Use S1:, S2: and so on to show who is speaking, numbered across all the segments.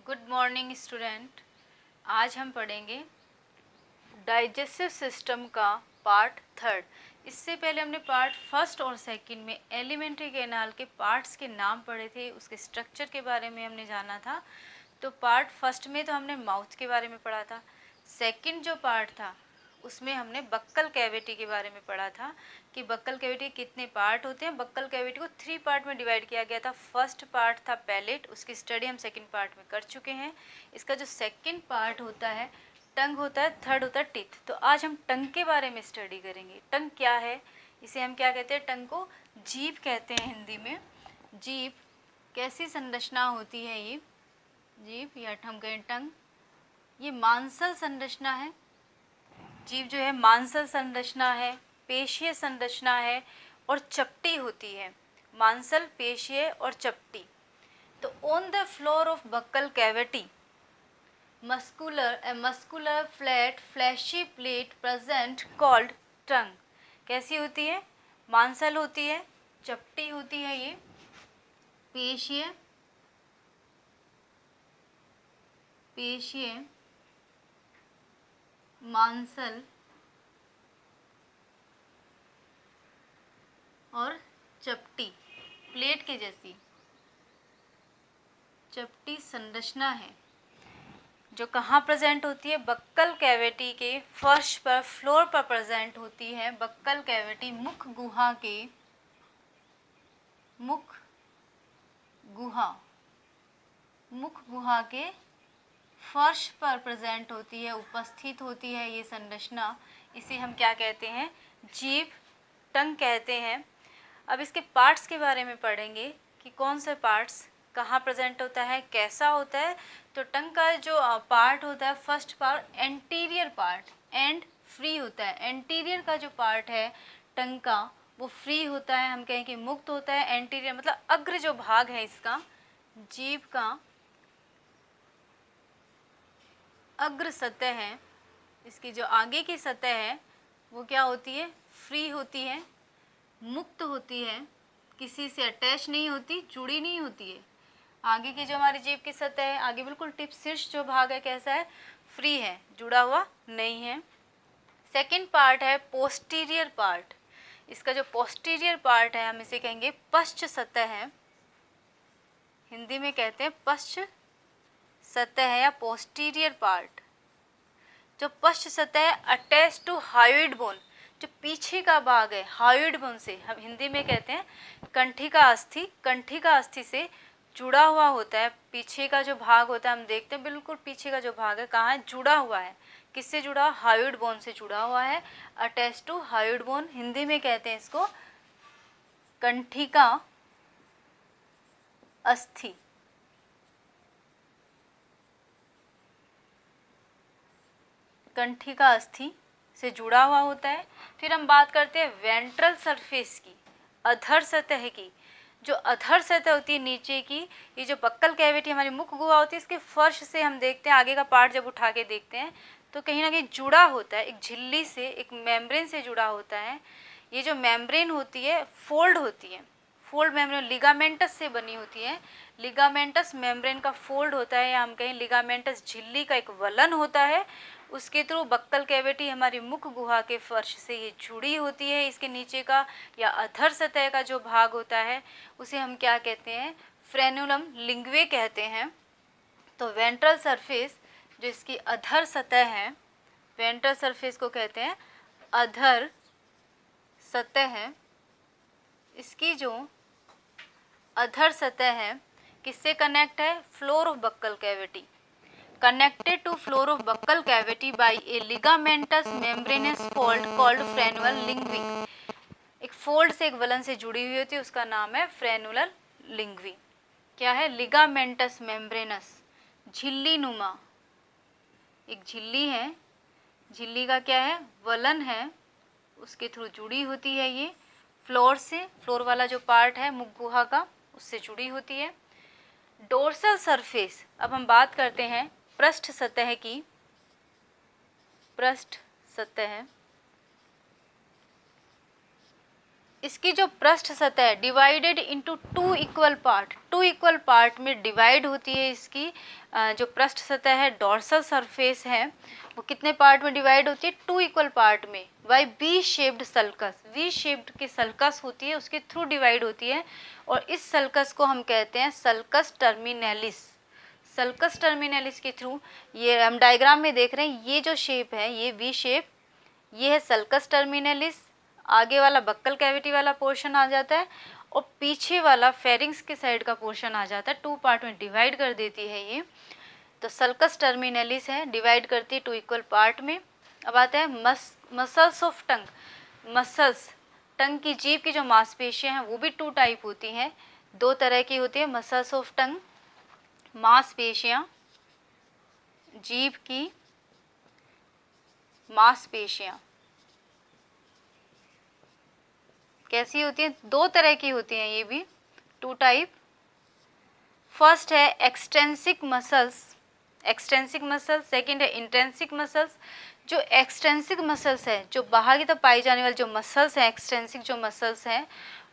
S1: Good morning student. आज हम पढ़ेंगे डाइजेस्टिव सिस्टम का पार्ट थर्ड। इससे पहले हमने पार्ट फर्स्ट और सेकंड में एलिमेंट्री कैनाल के पार्ट्स के नाम पढ़े थे, उसके स्ट्रक्चर के बारे में हमने जाना था। तो पार्ट फर्स्ट में तो हमने माउथ के बारे में पढ़ा था। सेकंड जो पार्ट था उसमें हमने बक्कल कैविटी के बारे में पढ़ा था कि बक्कल कैविटी कितने पार्ट होते हैं। बक्कल कैविटी को 3 पार्ट में डिवाइड किया गया था। फर्स्ट पार्ट था पैलेट, उसकी स्टडी हम सेकंड पार्ट में कर चुके हैं। इसका जो सेकंड पार्ट होता है टंग होता है, थर्ड होता है टीथ। तो आज हम टंग के बारे में स्टडी करेंगे। टंग क्या है, इसे हम क्या कहते हैं, टंग को जीभ कहते हैं हिंदी में। जीभ कैसी संरचना होती है, ये जीभ या हम कहें टंग, ये मांसल संरचना है। जीभ जो है मांसल संरचना है, पेशीय संरचना है और चपटी होती है। मांसल, पेशीय और चपटी। तो on the floor of buccal cavity muscular flat fleshy plate present called tongue। कैसी होती है, मांसल होती है, चपटी होती है, ये पेशीय मांसल और चपटी, प्लेट के जैसी चपटी संरचना है जो कहाँ प्रेजेंट होती है, बक्कल कैविटी के फर्श पर, फ्लोर पर प्रेजेंट होती है। बक्कल कैविटी मुख गुहा के फर्श पर प्रेजेंट होती है, उपस्थित होती है ये संरचना। इसे हम क्या कहते हैं, जीभ, टंग कहते हैं। अब इसके पार्ट्स के बारे में पढ़ेंगे कि कौन से पार्ट्स कहाँ प्रेजेंट होता है, कैसा होता है। तो टंग का जो पार्ट होता है, first part anterior part and free होता है। एंटीरियर का जो पार्ट है टंग का वो फ्री होता है, हम कहें कि मुक्त होता है। एंटीरियर मतलब अग्र जो भाग है इसका, जीभ का अग्र सतह है, इसकी जो आगे की सतह है वो क्या होती है, फ्री होती है, मुक्त होती है, किसी से अटैच नहीं होती, जुड़ी नहीं होती है। आगे की जो हमारी जीभ की सतह है, आगे बिल्कुल टिप शीर्ष जो भाग है कैसा है, फ्री है, जुड़ा हुआ नहीं है। सेकंड पार्ट है पोस्टीरियर पार्ट। इसका जो पोस्टीरियर पार्ट है हम इसे कहेंगे पश्च सतह है, हिंदी में कहते हैं पश्च सतह है या पोस्टीरियर पार्ट। जो पश्च सतह है अटैच टू हायोइड बोन, जो पीछे का भाग है हायोइड बोन से, हम हिंदी में कहते हैं कंठिका अस्थि, कंठिका अस्थि से जुड़ा हुआ होता है। पीछे का जो भाग होता है हम देखते हैं बिल्कुल पीछे का जो भाग है कहाँ है, जुड़ा हुआ है। किससे जुड़ा, हायोइड बोन से जुड़ा हुआ है, attach to hyoid bone. Hindi में कहते हैं इसको कंठिका अस्थि। कंठिका अस्थि से जुड़ा हुआ होता है। फिर हम बात करते हैं वेंट्रल सरफेस की, अधर सतह की। जो अधर सतह होती है नीचे की, ये जो बक्कल कैविटी हमारी मुख गुहा होती है, इसके फर्श से हम देखते हैं, आगे का पार्ट जब उठा के देखते हैं तो कहीं ना कहीं जुड़ा होता है, एक झिल्ली से, एक मेम्ब्रेन से जुड़ा होता है। ये जो मेम्ब्रेन होती है फोल्ड होती है, फोल्ड मेम्ब्रेन लिगामेंटस से बनी होती है। लिगामेंटस मेम्ब्रेन का फोल्ड होता है, या हम कहें लिगामेंटस झिल्ली का एक वलन होता है। उसके थ्रू बक्कल कैविटी हमारी मुख गुहा के फर्श से ये जुड़ी होती है। इसके नीचे का या अधर सतह का जो भाग होता है उसे हम क्या कहते हैं, फ्रेनुलम लिंग्वे कहते हैं। तो वेंट्रल सरफेस जो इसकी अधर सतह है, वेंट्रल सरफेस को कहते हैं अधर सतह है। इसकी जो अधर सतह है किससे कनेक्ट है, floor of buccal cavity, connected to floor of buccal cavity by a ligamentous membranous fold called frenulum lingui। एक फोल्ड से, एक वलन से जुड़ी हुई होती है, उसका नाम है फ्रेनुलर लिंग्वी। क्या है, लिगामेंटस मेम्ब्रेनस, झिल्ली नुमा, एक झिल्ली है, झिल्ली का क्या है, वलन है, उसके थ्रू जुड़ी होती है ये फ्लोर से। फ्लोर वाला जो पार्ट है मुख गुहा का, उससे जुड़ी होती है। डोर्सल सरफेस, अब हम बात करते हैं पृष्ठ सतह की। पृष्ठ सतह इसकी जो पृष्ठ सतह है divided into 2 equal part, 2 equal part में डिवाइड होती है। इसकी जो पृष्ठ सतह है डॉर्सल सरफेस है वो कितने पार्ट में डिवाइड होती है? 2 इक्वल पार्ट में by V shaped sulcus, V shaped की सल्कस होती है उसके थ्रू डिवाइड होती है। और इस सल्कस को हम कहते हैं सल्कस टर्मिनेलिस, सल्कस टर्मिनेलिस के थ्रू। ये हम डायग्राम में देख रहे हैं, ये जो शेप है ये वी शेप, ये है सल्कस टर्मिनेलिस। आगे वाला बक्कल कैविटी वाला पोर्शन आ जाता है और पीछे वाला फेरिंग्स के साइड का पोर्शन आ जाता है। 2 पार्ट में डिवाइड कर देती है ये, तो सल्कस टर्मिनेलिस है, डिवाइड करती है 2 इक्वल पार्ट में। अब आता है मसल्स ऑफ टंग, मसल्स, टंग की जीभ की जो मांसपेशियां हैं वो भी 2 टाइप होती हैं, 2 तरह की होती है मसल्स ऑफ टंग। मांसपेशियां, जीभ की मांसपेशियां कैसी होती हैं? 2 तरह की होती हैं, ये भी 2 टाइप। फर्स्ट है extrinsic muscles, extrinsic muscles. Second है इंट्रेंसिक मसल्स। जो एक्सटेंसिक मसल्स है, जो बाहर की तरफ पाई जाने वाली जो मसल्स हैं, एक्सटेंसिक जो मसल्स हैं,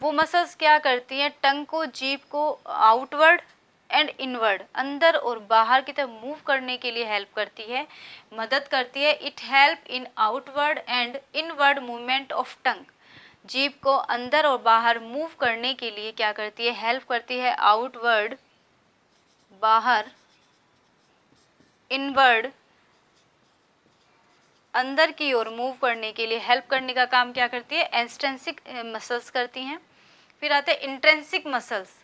S1: वो मसल्स क्या करती हैं? टंग को, जीभ को आउटवर्ड एंड इनवर्ड, अंदर और बाहर की तरफ मूव करने के लिए हेल्प करती है, मदद करती है। It help in outward and inward movement of tongue, जीभ को अंदर और बाहर मूव करने के लिए क्या करती है? हेल्प करती है। आउटवर्ड बाहर, इनवर्ड अंदर की ओर मूव करने के लिए हेल्प करने का काम क्या करती है? एक्सटेंसिक मसल्स करती हैं। फिर आते हैं इंट्रेंसिक मसल्स।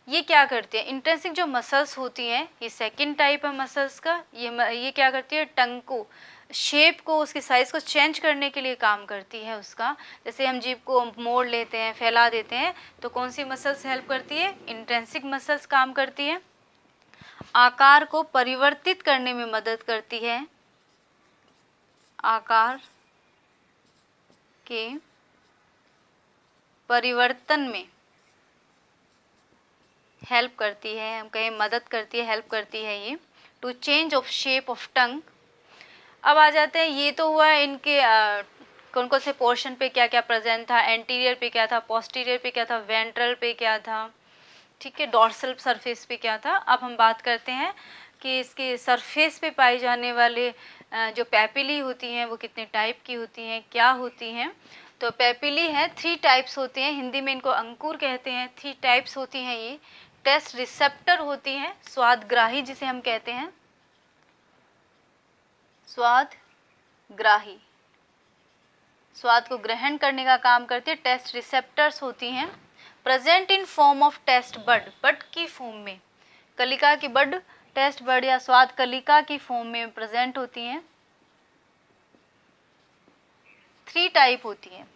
S1: ये क्या करती है? इंट्रेंसिक जो मसल्स होती हैं, ये सेकंड टाइप है मसल्स का। ये क्या करती है? टंग को, शेप को, उसकी साइज़ को चेंज करने के लिए काम करती है उसका। जैसे हम जीभ को मोड़ लेते हैं, फैला देते हैं, तो कौन सी मसल्स हेल्प करती है? इंट्रेंसिक मसल्स काम करती है। आकार को परिवर्तित करने में मदद करती है, आकार के परिवर्तन में हेल्प करती है, हम कहें मदद करती है, हेल्प करती है ये, to change of shape of tongue. अब आ जाते हैं, ये तो हुआ है इनके कौन कौन से पोर्शन पे क्या क्या प्रेजेंट था, एंटीरियर पे क्या था, पोस्टीरियर पे क्या था, वेंट्रल पे क्या था, ठीक है, डॉर्सल सरफेस पे क्या था। अब हम बात करते हैं कि इसके सरफेस पे पाई जाने वाले जो पेपिली होती हैं वो कितने टाइप की होती हैं, क्या होती हैं। तो पेपिली है 3 टाइप्स होती हैं, हिंदी में इनको अंकुर कहते हैं। 3 टाइप्स होती हैं ये। टेस्ट रिसेप्टर होती हैं, स्वादग्राही जिसे हम कहते हैं, स्वादग्राही, स्वाद को ग्रहण करने का काम करती है, टेस्ट रिसेप्टर्स होती हैं। Present in form of taste bud, bud की फॉर्म में, कलिका की बड, टेस्ट बड या स्वाद कलिका की फॉर्म में प्रेजेंट होती हैं। 3 टाइप होती हैं।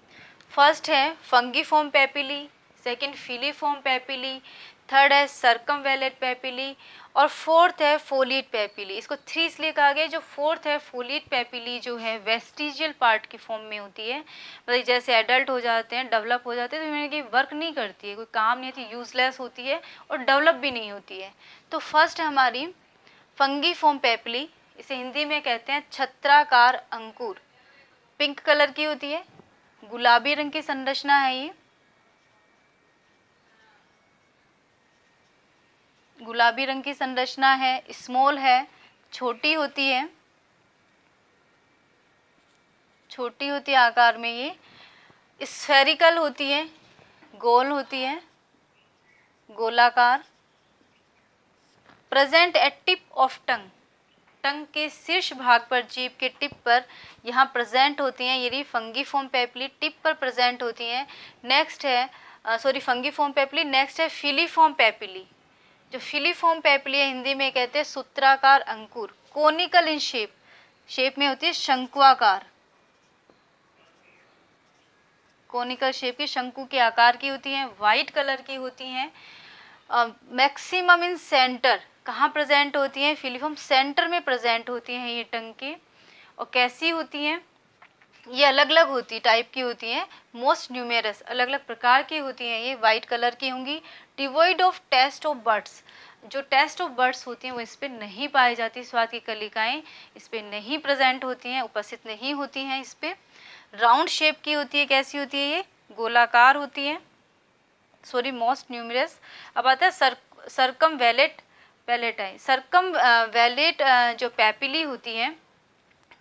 S1: फर्स्ट है fungiform papillae, second filiform papillae, third है सर्कमवेलेट पेपिली और फोर्थ है फोलिएट पेपिली। इसको 3 इसलिए कहा गया, जो फोर्थ है फोलिएट पेपिली जो है वेस्टिजियल पार्ट की फॉर्म में होती है। मतलब जैसे एडल्ट हो जाते हैं, डेवलप हो जाते हैं, तो इनमें की वर्क नहीं करती है, कोई काम नहीं होती, यूजलेस होती है और डेवलप भी नहीं होती है। तो फर्स्ट है हमारी फंगीफॉर्म पेपिली, इसे हिंदी में कहते हैं छत्राकार अंकुर। पिंक कलर की होती है, गुलाबी रंग की संरचना है ये, गुलाबी रंग की संरचना है, स्मॉल है, छोटी होती है, छोटी होती है आकार में, ये स्फेरिकल होती है, गोल होती है, गोलाकार। Present at tip of tongue, tongue के शीर्ष भाग पर, जीभ के टिप पर यहाँ प्रेजेंट होती हैं। ये फंगीफॉर्म पेपिली टिप पर प्रेजेंट होती हैं। नेक्स्ट है फंगीफॉर्म पेपिली। नेक्स्ट है फिलीफॉर्म पेपिली। जो फिलीफॉर्म पेपिली है हिंदी में कहते हैं सूत्राकार अंकुर, कोनिकल इन शेप, शेप में होती है शंकुआकार, कोनिकल शेप की, शंकु के आकार की होती हैं, वाइट कलर की होती हैं। मैक्सिमम इन सेंटर, कहाँ प्रेजेंट होती हैं? फिलीफॉर्म सेंटर में प्रेजेंट होती हैं ये टंग के। और कैसी होती हैं? ये अलग अलग होती टाइप की होती हैं, मोस्ट न्यूमेरस, अलग अलग प्रकार की होती हैं, ये वाइट कलर की होंगी। Devoid of taste of buds, जो टेस्ट ऑफ बर्ड्स होती हैं वो इस पर नहीं पाई जाती, स्वाद की कलिकाएं इस पर नहीं प्रेजेंट होती हैं, उपस्थित नहीं होती हैं इस पर। राउंड शेप की होती है, कैसी होती है ये? गोलाकार होती हैं, सॉरी मोस्ट न्यूमरस। अब आता है सर्कमवैलेट पैलेटाई। सर्कमवैलेट जो पैपिली होती हैं,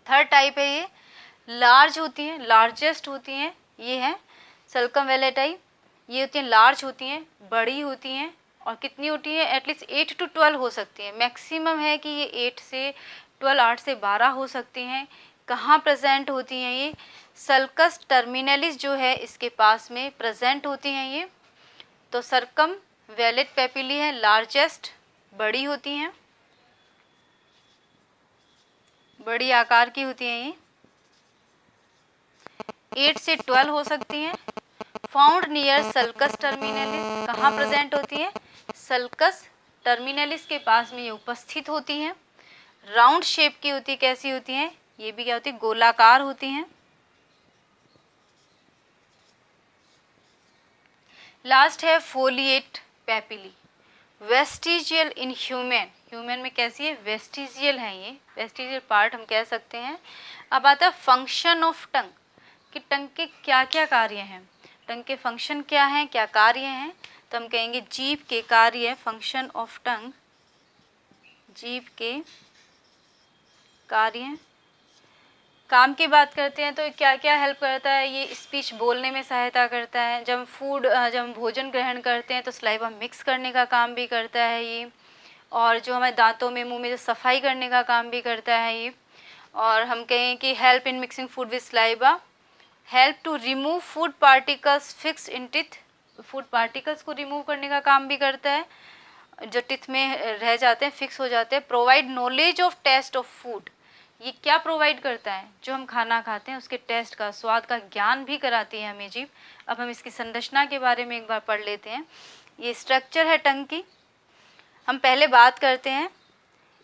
S1: थर्ड टाइप है ये, लार्ज होती हैं, लार्जेस्ट होती हैं, ये है सर्कमवैलेटाई। ये होती हैं लार्ज होती हैं, बड़ी होती हैं, और कितनी होती है, एटलीस्ट 8 to 12 हो सकती हैं। मैक्सिमम है कि ये 8 से 12, 8 से 12 हो सकती हैं। कहाँ प्रेजेंट होती हैं ये, सल्कस टर्मिनलिस जो है इसके पास में प्रेजेंट होती हैं ये। तो सर्कमवैलेट पैपिली है, लार्जेस्ट, बड़ी होती हैं, बड़ी आकार की होती हैं ये, 8 से 12 हो सकती हैं। फाउंड नियर सल्कस टर्मिनलिस, कहाँ प्रेजेंट होती है, सल्कस टर्मिनलिस के पास में ये उपस्थित होती हैं। राउंड शेप की होती, कैसी होती हैं, ये भी क्या होती है, गोलाकार होती हैं। लास्ट है foliate papillae, vestigial in human. Human में कैसी है, वेस्टिजियल है, ये वेस्टिजियल पार्ट हम कह सकते हैं। अब आता है फंक्शन ऑफ टंग, कि टंग के क्या क्या कार्य हैं, टंग के फंक्शन क्या हैं, क्या कार्य हैं। तो हम कहेंगे जीभ के कार्य, फंक्शन ऑफ टंग, जीभ के कार्य। काम की बात करते हैं तो क्या क्या हेल्प करता है, ये स्पीच बोलने में सहायता करता है। जब हम भोजन ग्रहण करते हैं तो सलाइवा मिक्स करने का काम भी करता है ये, और जो हमारे दांतों में, मुंह में जो सफाई करने का काम भी करता है ये। और हम कहें कि help in mixing food with saliva, help to remove food particles fix in teeth, food particles को रिमूव करने का काम भी करता है जो टिथ में रह जाते हैं, फिक्स हो जाते हैं। Provide knowledge of taste of food, ये क्या प्रोवाइड करता है, जो हम खाना खाते हैं उसके टेस्ट का, स्वाद का ज्ञान भी कराती है हमें जीभ। अब हम इसकी संरचना के बारे में एक बार पढ़ लेते हैं। ये स्ट्रक्चर है टंग की। हम पहले बात करते हैं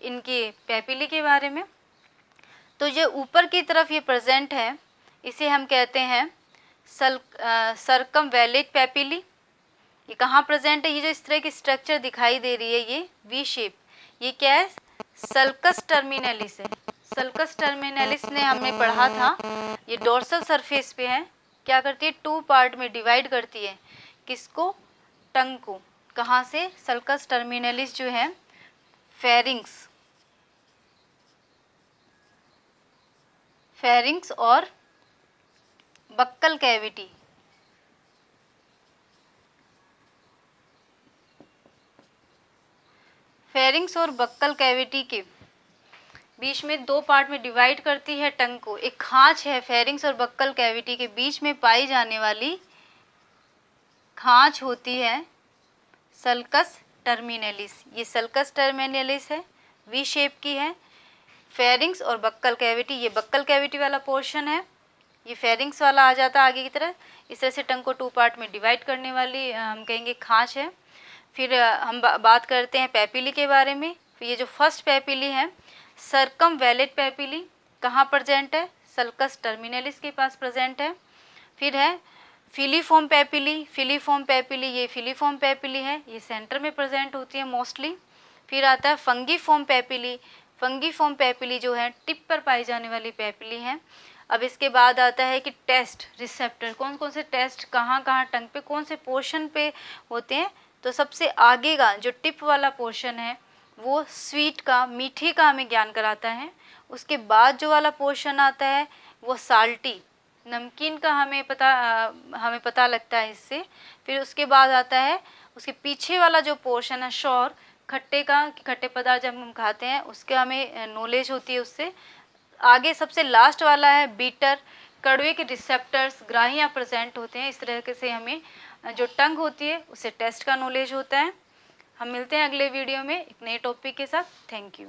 S1: इनकी पैपिली के बारे में। तो ये ऊपर की तरफ ये प्रेजेंट है, इसे हम कहते हैं सर्कमवैलेट पैपिली। ये कहाँ प्रेजेंट है, ये जो इस तरह की स्ट्रक्चर दिखाई दे रही है, ये वी शेप, ये क्या है, सल्कस टर्मिनलिस है। सल्कस टर्मिनलिस ने हमने पढ़ा था, ये डोर्सल सरफेस पे है, क्या करती है, 2 पार्ट में डिवाइड करती है, किसको, टंग को। कहाँ से, सल्कस टर्मिनलिस जो है फेरिंग्स और बक्कल कैविटी, फेरिंग्स और बक्कल कैविटी के बीच में 2 पार्ट में डिवाइड करती है टंग को। एक खांच है, फेरिंग्स और बक्कल कैविटी के बीच में पाई जाने वाली खांच होती है सल्कस टर्मिनलिस। ये सल्कस टर्मिनलिस है, वी शेप की है। फेरिंग्स और बक्कल कैविटी, ये बक्कल कैविटी वाला पोर्शन है, ये फेरिंग्स वाला आ जाता है आगे की तरफ। इस तरह से टंग को 2 पार्ट में डिवाइड करने वाली हम कहेंगे खांच है। फिर हम बात करते हैं पैपिली के बारे में। फिर ये जो फर्स्ट पैपिली है सर्कमवैलेट पैपिली, कहाँ प्रेजेंट है, सल्कस टर्मिनलिस के पास प्रेजेंट है। फिर है फिलीफॉर्म पैपिली, फिलीफॉर्म पैपिली, ये फिलीफॉर्म पैपिली है, ये सेंटर में प्रेजेंट होती है मोस्टली। फिर आता है फंगीफॉर्म पैपिली, फंगीफॉर्म पैपिली जो है टिप पर पाई जाने वाली पैपिली है। अब इसके बाद आता है कि टेस्ट रिसेप्टर, कौन कौन से टेस्ट कहाँ कहाँ टंग पे कौन से पोर्शन पे होते हैं। तो सबसे आगे का जो टिप वाला पोर्शन है वो स्वीट का, मीठी का हमें ज्ञान कराता है। उसके बाद जो वाला पोर्शन आता है वो साल्टी, नमकीन का हमें पता लगता है इससे। फिर उसके बाद आता है उसके पीछे वाला जो पोर्शन है शौर, खट्टे का, खट्टे पदार्थ जब हम खाते हैं उसके हमें नॉलेज होती है उससे। आगे सबसे लास्ट वाला है बीटर, कड़वे के रिसेप्टर्स, ग्राहियाँ प्रेजेंट होते हैं। इस तरह से हमें जो टंग होती है उससे टेस्ट का नॉलेज होता है। हम मिलते हैं अगले वीडियो में एक नए टॉपिक के साथ। Thank you.